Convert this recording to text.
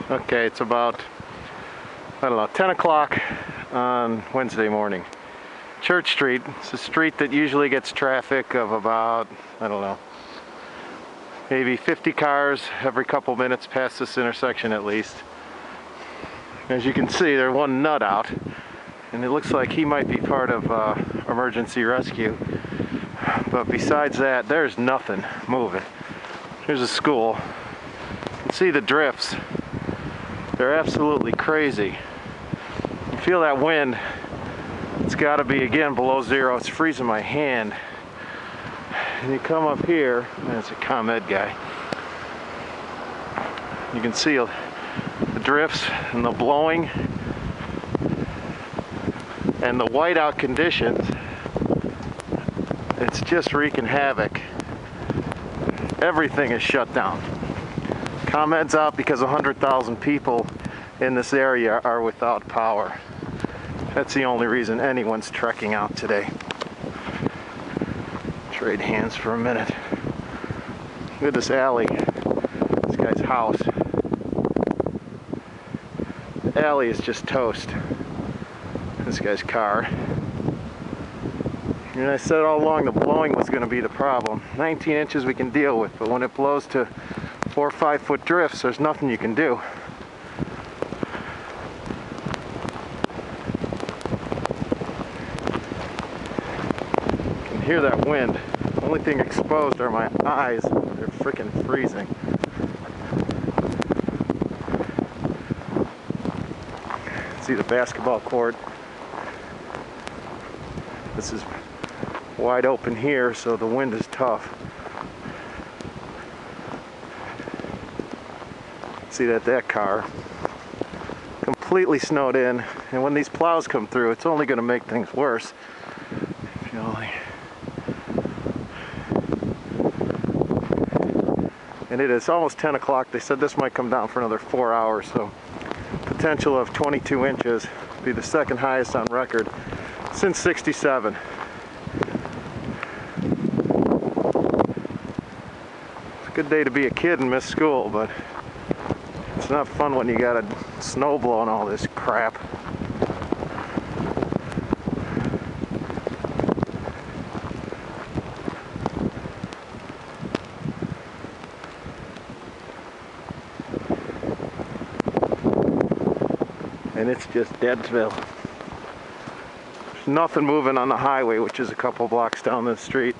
Okay, it's about, I don't know, 10 o'clock on Wednesday morning. Church Street, it's a street that usually gets traffic of about, I don't know, maybe 50 cars every couple minutes past this intersection at least. As you can see, there's one nut out, and it looks like he might be part of emergency rescue. But besides that, there's nothing moving. Here's a school. You can see the drifts. They're absolutely crazy. You feel that wind. It's got to be, again, below zero. It's freezing my hand. And you come up here, that's a ComEd guy. You can see the drifts and the blowing and the whiteout conditions. It's just wreaking havoc. Everything is shut down. ComEd's out because 100,000 people in this area are without power. That's the only reason anyone's trekking out today. Trade hands for a minute. Look at this alley. This guy's house. The alley is just toast. This guy's car. And I said all along the blowing was going to be the problem. 19 inches we can deal with, but when it blows to 4 or 5 foot drifts, there's nothing you can do. You can hear that wind. The only thing exposed are my eyes. They're freaking freezing. See the basketball court. This is wide open here, so the wind is tough. See that car completely snowed in, and when these plows come through, it's only going to make things worse. You know, and it is almost 10 o'clock. They said this might come down for another 4 hours, so potential of 22 inches, be the second highest on record since '67. It's a good day to be a kid and miss school, but it's not fun when you got a snow blowing all this crap. And it's just Deadsville. There's nothing moving on the highway, which is a couple blocks down the street.